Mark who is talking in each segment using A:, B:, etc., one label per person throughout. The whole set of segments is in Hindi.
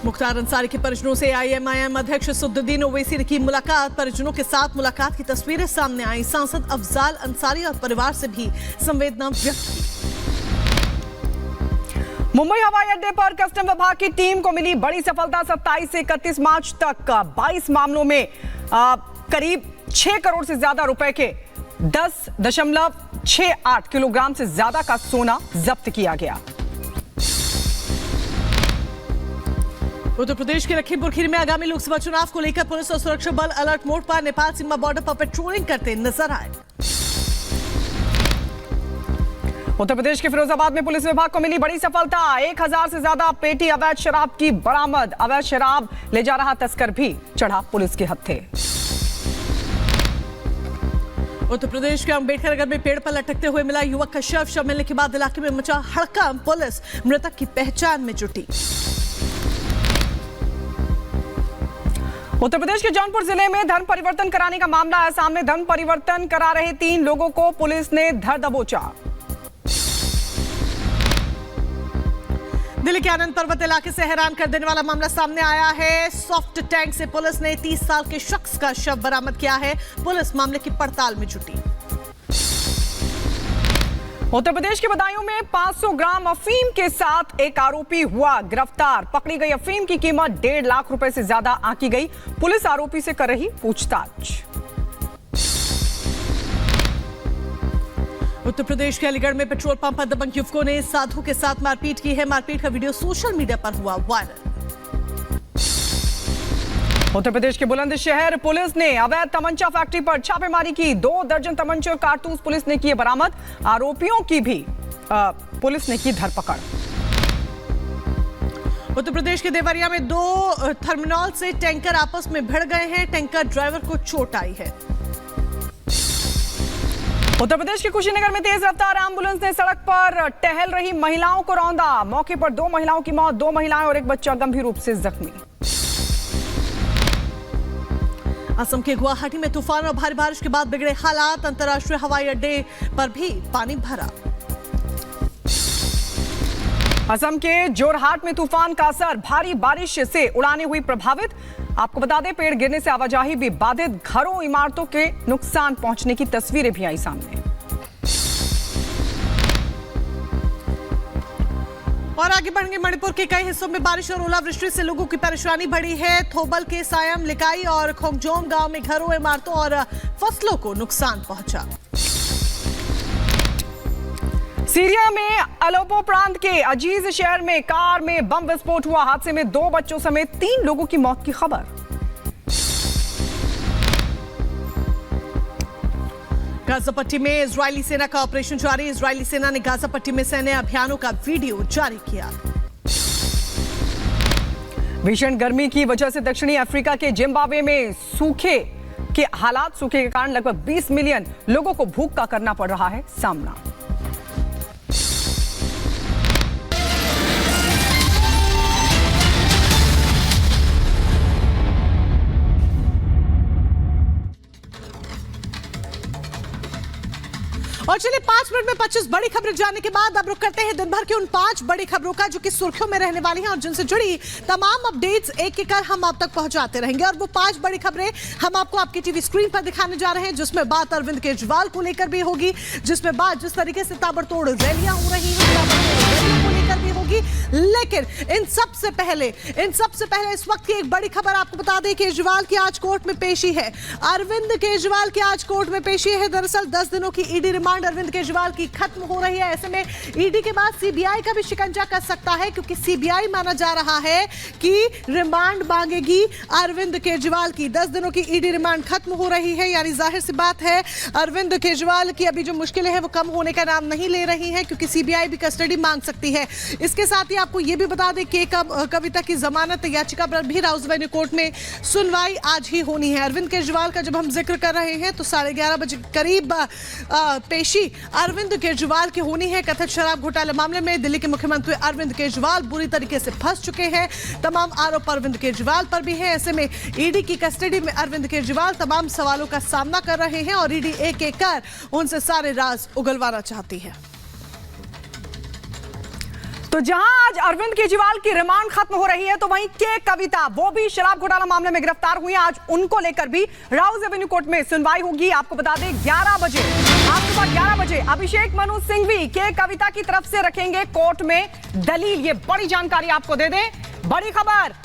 A: मुख्तार अंसारी के परिजनों से आईएमआईएम अध्यक्ष असदुद्दीन ओवैसी ने की मुलाकात। परिजनों के साथ मुलाकात की तस्वीरें सामने आई। सांसद अफजाल अंसारी और परिवार से भी संवेदना व्यक्त की।
B: मुंबई हवाई अड्डे पर कस्टम विभाग की टीम को मिली बड़ी सफलता। 27 से 31 मार्च तक 22 मामलों में करीब 6 करोड़ से ज्यादा रुपए के 10.68 किलोग्राम से ज्यादा का सोना जब्त किया गया।
A: उत्तर प्रदेश के लखीमपुर खीरी में आगामी लोकसभा चुनाव को लेकर पुलिस और सुरक्षा बल अलर्ट मोड पर। नेपाल सीमा बॉर्डर पर पेट्रोलिंग करते नजर आए।
B: उत्तर प्रदेश के फिरोजाबाद में पुलिस विभाग को मिली बड़ी सफलता। 1000 से ज्यादा पेटी अवैध शराब की बरामद। अवैध शराब ले जा रहा तस्कर भी चढ़ा पुलिस के हत्थे।
A: उत्तर प्रदेश के अम्बेडकर नगर में पेड़ पर लटकते हुए मिला युवक का शव। शव मिलने के बाद इलाके में मचा हड़कंप। पुलिस मृतक की पहचान में जुटी।
B: उत्तर प्रदेश के जौनपुर जिले में धर्म परिवर्तन कराने का मामला है सामने। धर्म परिवर्तन करा रहे 3 लोगों को पुलिस ने धर दबोचा।
A: दिल्ली के आनंद पर्वत इलाके से हैरान कर देने वाला मामला सामने आया है। सॉफ्ट टैंक से पुलिस ने 30 साल के शख्स का शव बरामद किया है। पुलिस मामले की पड़ताल में जुटी।
B: उत्तर प्रदेश के बदायूं में 500 ग्राम अफीम के साथ एक आरोपी हुआ गिरफ्तार। पकड़ी गई अफीम की कीमत 1.5 लाख रुपए से ज्यादा आंकी गई। पुलिस आरोपी से कर रही पूछताछ।
A: उत्तर प्रदेश के अलीगढ़ में पेट्रोल पंप पर दबंग युवकों ने साधु के साथ मारपीट की है। मारपीट का वीडियो सोशल मीडिया पर हुआ वायरल।
B: उत्तर प्रदेश के बुलंदशहर पुलिस ने अवैध तमंचा फैक्ट्री पर छापेमारी की। 2 दर्जन तमंचे और कारतूस पुलिस ने किए बरामद। आरोपियों की भी पुलिस ने की धरपकड़।
A: उत्तर प्रदेश के देवरिया में 2 थर्मिनल से टैंकर आपस में भिड़ गए हैं। टैंकर ड्राइवर को चोट आई है।
B: उत्तर प्रदेश के कुशीनगर में तेज रफ्तार एम्बुलेंस ने सड़क पर टहल रही महिलाओं को रौंदा। मौके पर 2 महिलाओं की मौत, 2 महिलाएं और एक बच्चा गंभीर रूप से जख्मी।
A: असम के गुवाहाटी में तूफान और भारी बारिश के बाद बिगड़े हालात। अंतर्राष्ट्रीय हवाई अड्डे पर भी पानी भरा।
B: असम के जोरहाट में तूफान का असर, भारी बारिश से उड़ानें हुई प्रभावित। आपको बता दें पेड़ गिरने से आवाजाही भी बाधित। घरों इमारतों के नुकसान पहुंचने की तस्वीरें भी आई सामने।
A: और आगे बढ़ेंगे। मणिपुर के कई हिस्सों में बारिश और ओलावृष्टि से लोगों की परेशानी बढ़ी है। थोबल के सायम, लिकाई और खोंगजोम गांव में घरों, इमारतों और फसलों को नुकसान पहुंचा।
B: सीरिया में अलेप्पो प्रांत के अजीज शहर में कार में बम विस्फोट हुआ। हादसे में 2 बच्चों समेत 3 लोगों की मौत की खबर।
A: गाजा पट्टी में इजरायली सेना का ऑपरेशन जारी। इजरायली सेना ने गाजा पट्टी में सैन्य अभियानों का वीडियो जारी किया।
B: भीषण गर्मी की वजह से दक्षिणी अफ्रीका के जिम्बाब्वे में सूखे के कारण लगभग 20 मिलियन लोगों को भूख का करना पड़ रहा है सामना।
A: और चलिए 5 मिनट में 25 बड़ी खबरें जानने के बाद अब रुक करते हैं दिन भर की उन 5 बड़ी खबरों का जो कि सुर्खियों में रहने वाली हैं और जिनसे जुड़ी तमाम अपडेट्स एक एक कर हम आप तक पहुंचाते रहेंगे। और वो 5 बड़ी खबरें हम आपको आपकी टीवी स्क्रीन पर दिखाने जा रहे हैं, जिसमें बात अरविंद केजरीवाल को लेकर भी होगी, जिसमें बात जिस तरीके से ताबड़तोड़ रैलियां हो रही हैं को लेकर भी होगी। लेकिन इन सबसे पहले इस वक्त की एक बड़ी खबर आपको बता दें, केजरीवाल की आज कोर्ट में पेशी है। अरविंद केजरीवाल की आज कोर्ट में पेशी है। दरअसल 10 दिनों की ईडी रिमांड अरविंद केजरीवाल की खत्म हो रही है। ऐसे में ईडी के बाद सीबीआई का भी शिकंजा कस सकता है, क्योंकि सीबीआई माना जा रहा है कि रिमांड मांगेगी अरविंद केजरीवाल की। 10 दिनों की ईडी रिमांड खत्म हो रही है, यानी जाहिर सी बात है अरविंद केजरीवाल की अभी जो मुश्किलें हैं वो कम होने का नाम नहीं ले रही हैं, क्योंकि सीबीआई भी कस्टडी मांग सकती है। इसके साथ ही आपको यह भी बता दें कि कविता की जमानत याचिका पर भी राउस एवेन्यू कोर्ट में सुनवाई आज ही होनी है। अरविंद केजरीवाल का जब हम जिक्र कर रहे हैं तो 11:30 बजे करीब पेशी अरविंद केजरीवाल की होनी है। कथित शराब घोटाले मामले में दिल्ली के मुख्यमंत्री अरविंद केजरीवाल बुरी तरीके से फंस चुके हैं। तमाम आरोप अरविंद केजरीवाल पर भी है। ऐसे में ईडी की कस्टडी में अरविंद केजरीवाल तमाम सवालों का सामना कर रहे हैं और ईडी एक एक कर उनसे सारे राज उगलवाना चाहती है।
B: तो जहां आज अरविंद केजरीवाल की रिमांड खत्म हो रही है, तो वहीं के कविता, वो भी शराब घोटाला मामले में गिरफ्तार हुई है। आज उनको लेकर भी राउज एवेन्यू कोर्ट में सुनवाई होगी। आपको बता दें 11 बजे, आज सुबह 11 बजे अभिषेक मनु सिंघवी के कविता की तरफ से रखेंगे कोर्ट में दलील। ये बड़ी जानकारी आपको दे दें, बड़ी खबर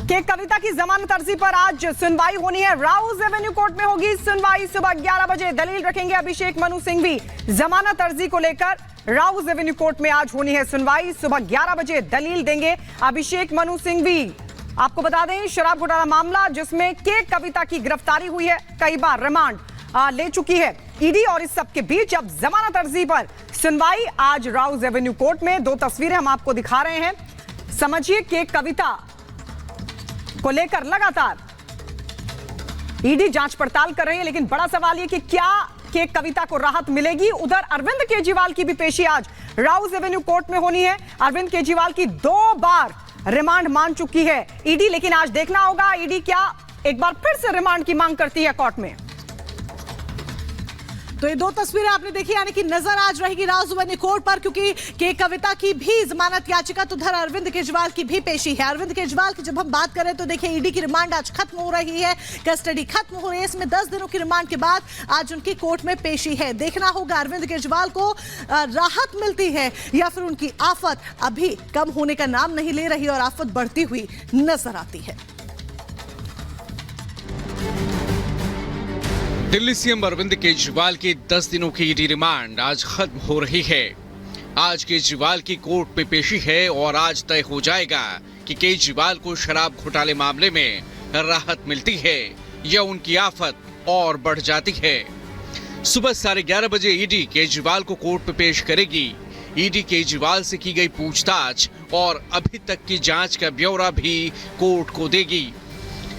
B: के कविता की जमानत अर्जी पर आज सुनवाई होनी है। राउज एवेन्यू कोर्ट में होगी सुनवाई। सुबह 11 बजे दलील रखेंगे अभिषेक मनु सिंघवी। जमानत अर्जी को लेकर राउज एवेन्यू कोर्ट में आज होनी है सुनवाई। सुबह 11 बजे दलील देंगे अभिषेक मनु सिंघवी। आपको बता दें शराब घोटाला मामला जिसमें के कविता की गिरफ्तारी हुई है, कई बार रिमांड ले चुकी है ईडी, और इस सब के बीच अब जमानत अर्जी पर सुनवाई आज राउज एवेन्यू कोर्ट में। दो तस्वीरें हम आपको दिखा रहे हैं, समझिए के कविता को लेकर लगातार ईडी जांच पड़ताल कर रही है, लेकिन बड़ा सवाल यह कि क्या के कविता को राहत मिलेगी। उधर अरविंद केजरीवाल की भी पेशी आज राउज एवेन्यू कोर्ट में होनी है। अरविंद केजरीवाल की 2 बार रिमांड मान चुकी है ईडी, लेकिन आज देखना होगा ईडी क्या एक बार फिर से रिमांड की मांग करती है कोर्ट में।
A: तो ये 2 तस्वीरें आपने देखी, यानी कि नजर आज रहेगी राउज एवेन्यू कोर्ट पर, क्योंकि के कविता की भी जमानत याचिका, तो उधर अरविंद केजरीवाल की भी पेशी है। अरविंद केजरीवाल की जब हम बात करें तो देखिए ईडी की रिमांड आज खत्म हो रही है, कस्टडी खत्म हो रही है। इसमें 10 दिनों की रिमांड के बाद आज उनकी कोर्ट में पेशी है। देखना होगा अरविंद केजरीवाल को राहत मिलती है या फिर उनकी आफत अभी कम होने का नाम नहीं ले रही और आफत बढ़ती हुई नजर आती है।
C: दिल्ली सीएम अरविंद केजरीवाल की 10 दिनों की ईडी रिमांड आज खत्म हो रही है। आज केजरीवाल की कोर्ट में पेशी है और आज तय हो जाएगा कि केजरीवाल को शराब घोटाले मामले में राहत मिलती है या उनकी आफत और बढ़ जाती है। सुबह 11:30 बजे ईडी केजरीवाल को कोर्ट में पेश करेगी। ईडी केजरीवाल से की गई पूछताछ और अभी तक की जांच का ब्यौरा भी कोर्ट को देगी।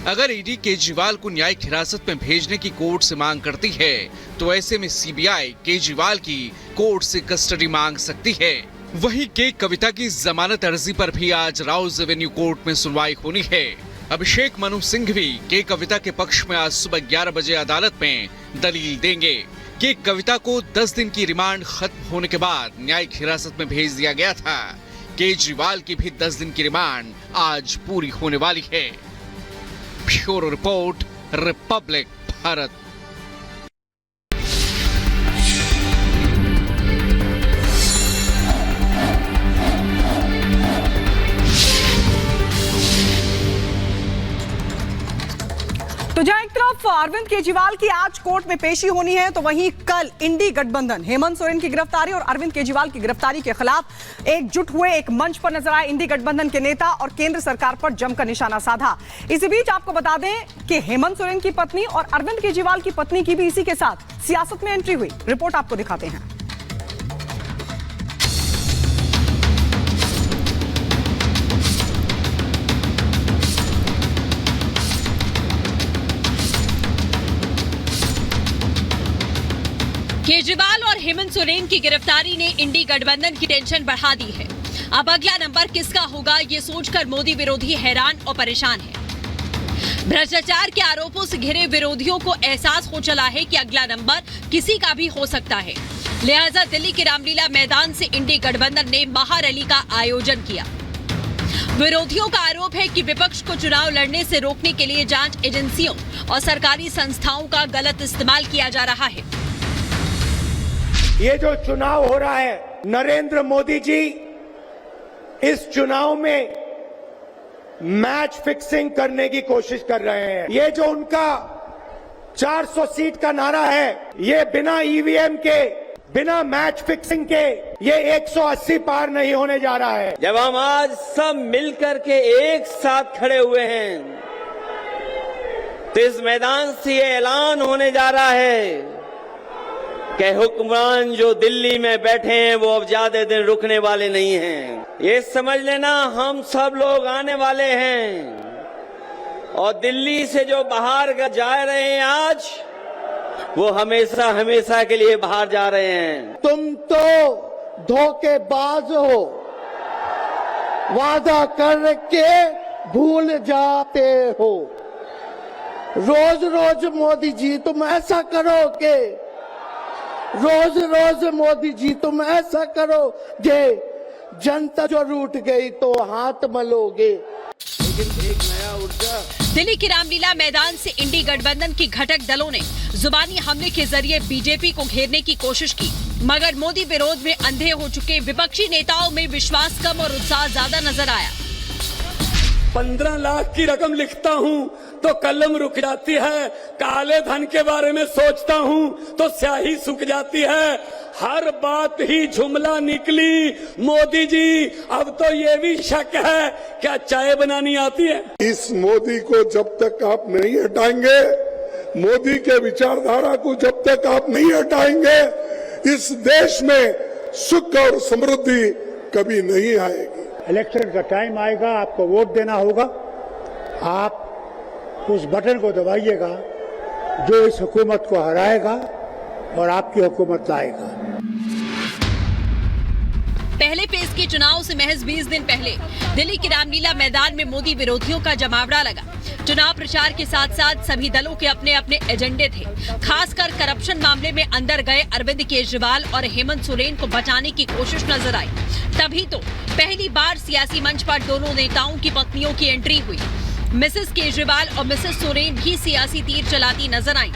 C: अगर ईडी केजरीवाल को न्यायिक हिरासत में भेजने की कोर्ट से मांग करती है, तो ऐसे में सीबीआई केजरीवाल की कोर्ट से कस्टडी मांग सकती है। वहीं के कविता की जमानत अर्जी पर भी आज राउज एवेन्यू कोर्ट में सुनवाई होनी है। अभिषेक मनु सिंघवी के कविता के पक्ष में आज सुबह 11 बजे अदालत में दलील देंगे। के कविता को 10 दिन की रिमांड खत्म होने के बाद न्यायिक हिरासत में भेज दिया गया था। केजरीवाल की भी 10 दिन की रिमांड आज पूरी होने वाली है। Bureau report, Republic Bharat.
B: तो जहां एक तरफ अरविंद केजरीवाल की आज कोर्ट में पेशी होनी है, तो वहीं कल इंडी गठबंधन हेमंत सोरेन की गिरफ्तारी और अरविंद केजरीवाल की गिरफ्तारी के खिलाफ एकजुट हुए एक मंच पर नजर आए इंडी गठबंधन के नेता और केंद्र सरकार पर जमकर निशाना साधा। इसी बीच आपको बता दें कि हेमंत सोरेन की पत्नी और अरविंद केजरीवाल की पत्नी की भी इसी के साथ सियासत में एंट्री हुई। रिपोर्ट आपको दिखाते हैं।
D: केजरीवाल और हेमंत सोरेन की गिरफ्तारी ने इंडी गठबंधन की टेंशन बढ़ा दी है। अब अगला नंबर किसका होगा, ये सोचकर मोदी विरोधी हैरान और परेशान है। भ्रष्टाचार के आरोपों से घिरे विरोधियों को एहसास हो चला है कि अगला नंबर किसी का भी हो सकता है। लिहाजा दिल्ली के रामलीला मैदान से इंडी गठबंधन ने महारैली का आयोजन किया। विरोधियों का आरोप है कि विपक्ष को चुनाव लड़ने से रोकने के लिए जांच एजेंसियों और सरकारी संस्थाओं का गलत इस्तेमाल किया जा रहा है।
E: ये जो चुनाव हो रहा है, नरेंद्र मोदी जी इस चुनाव में मैच फिक्सिंग करने की कोशिश कर रहे हैं। ये जो उनका 400 सीट का नारा है, ये बिना ईवीएम के, बिना मैच फिक्सिंग के ये 180 पार नहीं होने जा रहा है।
F: जब हम आज सब मिलकर के एक साथ खड़े हुए हैं, तो इस मैदान से ये ऐलान होने जा रहा है कि हुक्मरान जो दिल्ली में बैठे हैं वो अब ज्यादा दिन रुकने वाले नहीं हैं। ये समझ लेना हम सब लोग आने वाले हैं और दिल्ली से जो बाहर जा रहे हैं आज, वो हमेशा हमेशा के लिए बाहर जा रहे हैं।
E: तुम तो धोखेबाज हो, वादा करके भूल जाते हो। रोज रोज मोदी जी तुम ऐसा करोगे, रोज रोज मोदी जी तुम ऐसा करोगे, जनता जो रूठ गई तो हाथ मलोगे। लेकिन एक नया ऊर्जा
D: दिल्ली के रामलीला मैदान से इंडी गठबंधन की घटक दलों ने जुबानी हमले के जरिए बीजेपी को घेरने की कोशिश की, मगर मोदी विरोध में अंधे हो चुके विपक्षी नेताओं में विश्वास कम और उत्साह ज्यादा नजर आया।
G: 15 लाख की रकम लिखता हूँ तो कलम रुक जाती है, काले धन के बारे में सोचता हूँ तो स्याही सूख जाती है, हर बात ही जुमला निकली। मोदी जी अब तो ये भी शक है क्या चाय बनानी आती है?
H: इस मोदी को जब तक आप नहीं हटाएंगे, मोदी के विचारधारा को जब तक आप नहीं हटाएंगे, इस देश में सुख और समृद्धि कभी नहीं आएगी।
I: इलेक्शन का टाइम आएगा, आपको वोट देना होगा, आप उस बटन को दबाइएगा जो इस हुकूमत को हराएगा और आपकी हुकूमत लाएगा।
D: पहले फेज के चुनाव से महज 20 दिन पहले दिल्ली के रामलीला मैदान में मोदी विरोधियों का जमावड़ा लगा। चुनाव प्रचार के साथ साथ सभी दलों के अपने अपने एजेंडे थे। खासकर करप्शन मामले में अंदर गए अरविंद केजरीवाल और हेमंत सोरेन को बचाने की कोशिश नजर आई। तभी तो पहली बार सियासी मंच पर दोनों नेताओं की पत्नियों की एंट्री हुई। मिसेस केजरीवाल और मिसेस सोरेन भी सियासी तीर चलाती नजर आईं।